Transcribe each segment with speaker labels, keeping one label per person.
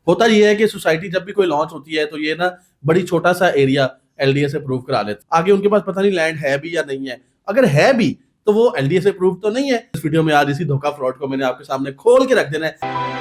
Speaker 1: होता ये है कि सोसाइटी जब भी कोई लॉन्च होती है तो ये ना बड़ी छोटा सा एरिया एलडीए से अप्रूव करा लेते हैं। आगे उनके पास पता नहीं लैंड है भी या नहीं है। अगर है भी तो वो एलडीए से अप्रूव तो नहीं है। इस वीडियो में आज इसी धोखा फ्रॉड को मैंने आपके सामने खोल के रख देना है।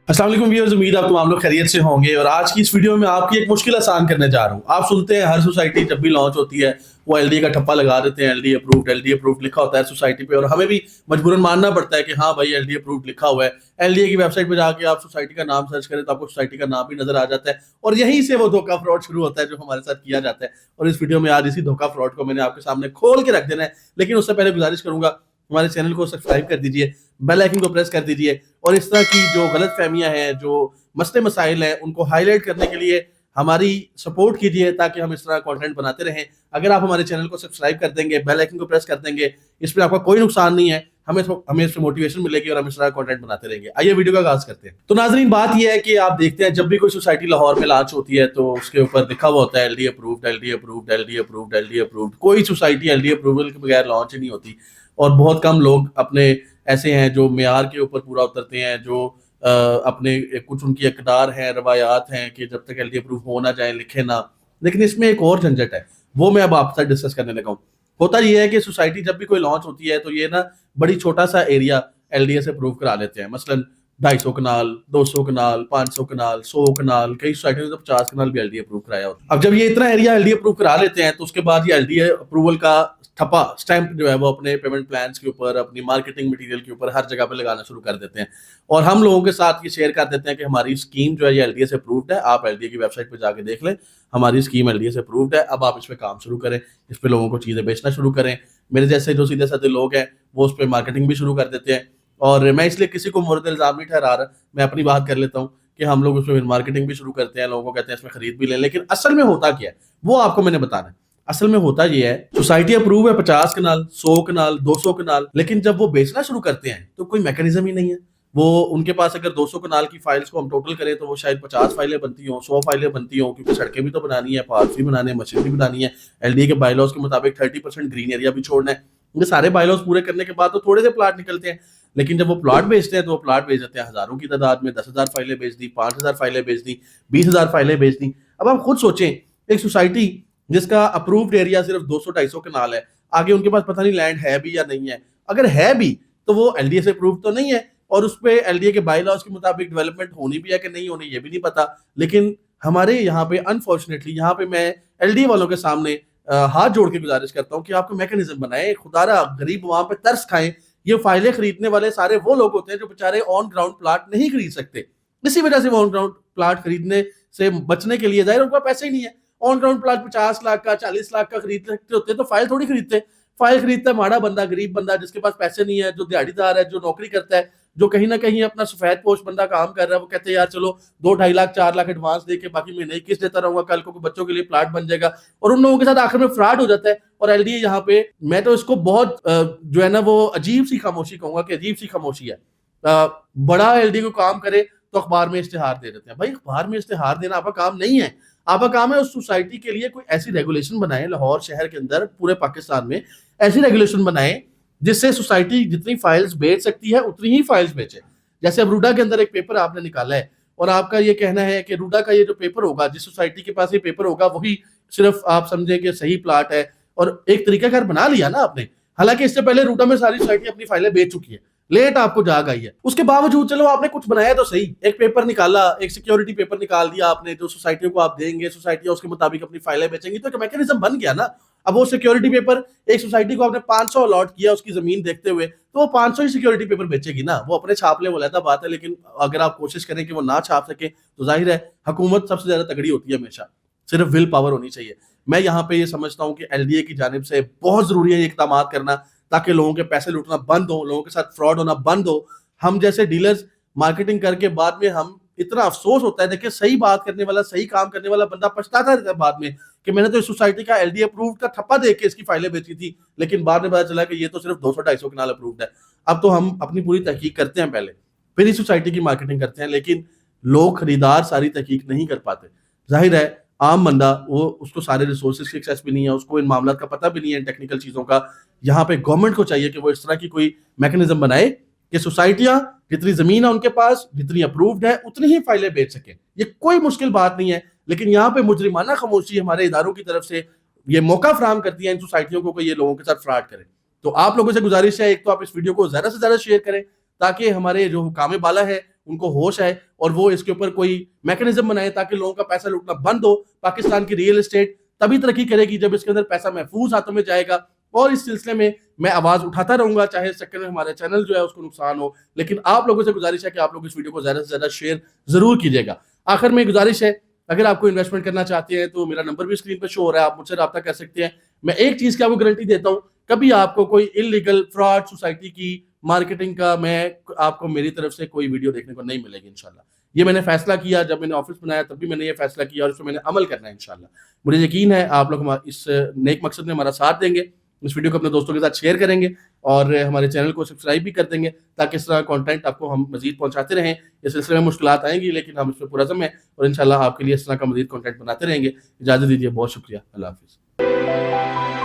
Speaker 1: अस्सलाम वालेकुम व्यूअर्स, उम्मीद है आप लोग खैरियत से होंगे। और आज की इस वीडियो में आपकी एक मुश्किल आसान करने जा रहा हूँ। आप सुनते हैं हर सोसाइटी जब भी लॉन्च होती है वो एलडीए का ठप्पा लगा देते हैं, एलडीए अप्रूव्ड लिखा होता है सोसाइटी पे, और हमें भी मजबूरन मानना पड़ता है कि हाँ भाई एलडीए अप्रूव्ड लिखा हुआ है। एलडीए की वेबसाइट पे जाके आप सोसाइटी का नाम सर्च करें तो आपको सोसाइटी का नाम भी नजर आ जाता है, और यहीं से वो धोखा फ्रॉड शुरू होता है जो हमारे साथ किया जाता है। और इस वीडियो में आज इसी धोखा फ्रॉड को मैंने आपके सामने खोल के रख देना है। लेकिन उससे पहले गुजारिश करूंगा, हमारे चैनल को सब्सक्राइब कर दीजिए, बेल आइकन को प्रेस कर दीजिए, और इस तरह की जो गलत फहमियां हैं, जो मसले मसाइल हैं, उनको हाईलाइट करने के लिए हमारी सपोर्ट कीजिए ताकि हम इस तरह कंटेंट बनाते रहें। अगर आप हमारे चैनल को सब्सक्राइब कर देंगे, बेल आइकन को प्रेस कर देंगे, इसमें आपका कोई नुकसान नहीं है, हमें इससे मोटिवेशन मिलेगी और हम इस तरह कंटेंट बनाते रहेंगे। आइए वीडियो का आगाज करते हैं। तो नाजरीन, बात यह है कि आप देखते हैं जब भी कोई सोसाइटी लाहौर में लॉन्च होती है तो उसके ऊपर लिखा हुआ होता है LDA approved, LDA approved, LDA approved, LDA approved. कोई सोसाइटी एलडीए अप्रूवल के बगैर लॉन्च ही नहीं होती, और बहुत कम लोग अपने ऐसे हैं जो मेयार के ऊपर पूरा उतरते हैं, जो अपने कुछ उनकी अकदार हैं, रवायात हैं कि जब तक एलडीए अप्रूव हो ना जाए लिखे ना। लेकिन इसमें एक और झंझट है, वो मैं अब आपसे डिस्कस करने लगा हूँ। होता ये है कि सोसाइटी जब भी कोई लॉन्च होती है तो ये ना बड़ी छोटा सा एरिया एलडीए से अप्रूव करा लेते हैं। मसलन 250 कनाल, 200 कनाल, 500 कनाल, 100 कनाल, कई सोसाइटी ने तो 50 कनाल भी एलडीए अप्रूव कराया होता है। अब जब ये इतना एरिया एलडीए अप्रूव करा लेते हैं तो उसके बाद ये एलडीए अप्रूवल का ठप्पा स्टैंप जो है वो अपने पेमेंट प्लान्स के ऊपर, अपनी मार्केटिंग मटेरियल के ऊपर हर जगह पे लगाना शुरू कर देते हैं, और हम लोगों के साथ ये शेयर कर देते हैं कि हमारी स्कीम जो है ये एलडीए से अप्रूव्ड है, आप एलडीए की वेबसाइट पे जाके देख लें, हमारी स्कीम एलडीए से अप्रूव्ड है, अब आप इस पे काम शुरू करें, इस पे लोगों को चीजें बेचना शुरू करें। मेरे जैसे जो सीधे साधे लोग हैं वो उस पर मार्केटिंग भी शुरू कर देते हैं, और मैं इसलिए किसी को मुर्द इल्जाम नहीं ठहरा रहा, मैं अपनी बात कर लेता हूँ कि हम लोग उसमें मार्केटिंग भी शुरू करते हैं, लोगों को कहते हैं इसमें खरीद भी लें। लेकिन असल में होता क्या है वो आपको मैंने बताना है। असल में होता ये है, सोसाइटी अप्रूव है 50 कनाल, 100 कनाल, 200 कनाल, लेकिन जब वो बेचना शुरू करते हैं तो कोई मैकेनिज्म ही नहीं है। वो उनके पास अगर 200 कनाल की फाइल्स को हम टोटल करें तो वो शायद 50 फाइलें बनती हो, 100 फाइलें बनती हो, क्योंकि सड़कें भी तो बनानी है, पार्क भी बनाने हैं, मशीन भी बनानी है। एलडीए के बायलॉज के मुताबिक 30% ग्रीन एरिया भी छोड़ना है। ये सारे बायलॉज पूरे करने के बाद तो थोड़े से प्लाट निकलते हैं, लेकिन जब वो प्लाट बेचते हैं तो वो प्लाट बेच देते हैं हजारों की तादाद में। 10,000 फाइलें बेच दी, 5,000 फाइलें बेच दी, 20,000 फाइलें बेच दी। अब आप खुद सोचें, एक सोसाइटी जिसका अप्रूव्ड एरिया सिर्फ 200-250 कनाल है, आगे उनके पास पता नहीं लैंड है भी या नहीं है। अगर है भी तो वो एलडीए से अप्रूव तो नहीं है, और उस पे एलडीए के बाई लॉज के मुताबिक डेवलपमेंट होनी भी है कि नहीं होनी ये भी नहीं पता। लेकिन हमारे यहाँ पे अनफॉर्चुनेटली, यहाँ पे मैं एलडीए वालों के सामने हाथ जोड़ के गुजारिश करता हूँ कि आपको मैकेनिज्म बनाए, खुदारा गरीब वहां पे तरस खाएं। ये फाइलें खरीदने वाले सारे वो लोग होते हैं जो बेचारे ऑन ग्राउंड प्लाट नहीं खरीद सकते। इसी वजह से वो ऑन ग्राउंड प्लाट खरीदने से बचने के लिए, जाहिर उनके पास पैसे ही नहीं है, ऑन ग्राउंड प्लाट 50 लाख का, 40 लाख का खरीद सकते होते तो फाइल थोड़ी खरीदते। फाइल खरीदता है माड़ा बंदा, गरीब बंदा, जिसके पास पैसे नहीं है, जो दिहाड़ीदार है, जो नौकरी करता है, जो कहीं ना कहीं अपना सफेद पोश बंदा काम कर रहा है। वो कहते हैं यार चलो 2-2.5 लाख 4 लाख एडवांस देके बाकी महीने किस्त देता रहूंगा, कल को बच्चों के लिए प्लाट बन जाएगा। और उन लोगों के साथ आखिर में फ्रॉड हो जाता है। और एलडीए यहाँ पे, मैं तो इसको बहुत जो है ना वो अजीब सी खामोशी कहूंगा कि अजीब सी खामोशी है। बड़ा एलडीए को काम करे तो अखबार में इश्तेहार दे देते हैं। भाई अखबार में इश्तेहार देना आपका काम नहीं है। आपका काम है उस सोसाइटी के लिए कोई ऐसी रेगुलेशन बनाए, लाहौर शहर के अंदर, पूरे पाकिस्तान में ऐसी रेगुलेशन बनाए जिससे सोसाइटी जितनी फाइल्स बेच सकती है उतनी ही फाइल्स बेचे। जैसे अब रूडा के अंदर एक पेपर आपने निकाला है, और आपका ये कहना है कि रूडा का ये जो पेपर होगा, जिस सोसाइटी के पास ये पेपर होगा, वही सिर्फ आप समझे कि सही प्लाट है, और एक तरीकाकार बना लिया ना आपने। हालांकि इससे पहले रूडा में सारी सोसाइटी अपनी फाइलें बेच चुकी है, लेट आपको जाग आई है। उसके बावजूद चलो आपने कुछ बनाया तो सही, एक पेपर निकाला, एक सिक्योरिटी पेपर निकाल दिया आपने, जो सोसाइटियों को आप देंगे, सोसाइटियां उसके मुताबिक अपनी फाइलें बेचेंगी, तो एक मैकेनिज्म बन गया ना। अब वो सिक्योरिटी पेपर, एक सोसाइटी को आपने 500 अलॉट किया उसकी जमीन देखते हुए, तो वो 500 ही सिक्योरिटी पेपर बेचेगी ना। वो अपने छाप ले वो अलग बात है, लेकिन अगर आप कोशिश करें कि वो ना छाप सके तो जाहिर है हुकूमत सबसे ज्यादा तगड़ी होती है हमेशा, सिर्फ विल पावर होनी चाहिए। मैं यहाँ पे ये समझता हूँ कि एलडीए की जानिब से बहुत जरूरी है ये इकदाम करना, ताकि लोगों के पैसे लूटना बंद हो, लोगों के साथ फ्रॉड होना बंद हो। हम जैसे डीलर्स मार्केटिंग करके बाद में हम इतना अफसोस होता है, देखिए सही बात करने वाला, सही काम करने वाला बंदा पछताता रहता है बाद में कि मैंने तो इस सोसाइटी का एलडीए अप्रूव्ड का ठप्पा देख के इसकी फाइलें बेची थी, लेकिन बाद में पता चला कि ये तो सिर्फ 200-250 कनाल अप्रूव्ड है। अब तो हम अपनी पूरी तहकीक करते हैं पहले, फिर इस सोसाइटी की मार्केटिंग करते हैं, लेकिन लोग खरीदार सारी तहकीक नहीं कर पाते। जाहिर है आम बंदा, वो उसको सारे रिसोर्सेज की एक्सेस भी नहीं है, उसको इन मामलों का पता भी नहीं है, टेक्निकल चीजों का। यहाँ पे गवर्नमेंट को चाहिए कि वो इस तरह की कोई मैकेनिज्म बनाए कि सोसाइटियां जितनी जमीन है उनके पास, जितनी अप्रूव्ड है, उतनी ही फाइलें बेच सकें। ये कोई मुश्किल बात नहीं है, लेकिन यहाँ पे मुजरिमाना खामोशी हमारे इदारों की तरफ से ये मौका फराहम करती है इन सोसाइटियों को कि ये लोगों के साथ फ्रॉड करें। तो आप लोगों से गुजारिश है, एक तो आप इस वीडियो को ज्यादा से ज्यादा शेयर करें ताकि हमारे जो हुकाम बाला है उनको होश आए और वो इसके ऊपर कोई मैकेनिज्म बनाए ताकि लोगों का पैसा लूटना बंद हो। पाकिस्तान की रियल एस्टेट तभी तरक्की करेगी जब इसके अंदर पैसा महफूज हाथों में जाएगा, और इस सिलसिले में मैं आवाज उठाता रहूंगा, चाहे इस चक्कर में हमारे चैनल जो है उसको नुकसान हो। लेकिन आप लोगों से गुजारिश है कि आप लोग इस वीडियो को ज्यादा से ज्यादा शेयर जरूर कीजिएगा। आखिर में गुजारिश है, अगर आपको इन्वेस्टमेंट करना चाहते हैं तो मेरा नंबर भी स्क्रीन पर शो हो रहा है, आप मुझसे रब्ता कर सकते हैं। मैं एक चीज की आपको गारंटी देता हूं, कभी आपको कोई इलीगल फ्रॉड सोसाइटी की मार्केटिंग का मैं आपको मेरी तरफ से कोई वीडियो देखने को नहीं मिलेगी इंशाल्लाह। ये मैंने फैसला किया, जब मैंने ऑफिस बनाया तब भी मैंने ये फैसला किया और इसमें मैंने अमल करना है इंशाल्लाह। मुझे यकीन है आप लोग इस नेक मकसद में हमारा साथ देंगे, इस वीडियो को अपने दोस्तों के साथ शेयर करेंगे और हमारे चैनल को सब्सक्राइब भी कर देंगे ताकि इस तरह कंटेंट आपको हम मजीद पहुंचाते रहें। इस सिलसिले में मुश्किलात आएंगी लेकिन हम इसमें पुरज़म हैं और इंशाल्लाह आपके लिए इस तरह का मजीद कंटेंट बनाते रहेंगे। इजाज़त दीजिए, बहुत शुक्रिया, अल्लाह हाफिज़।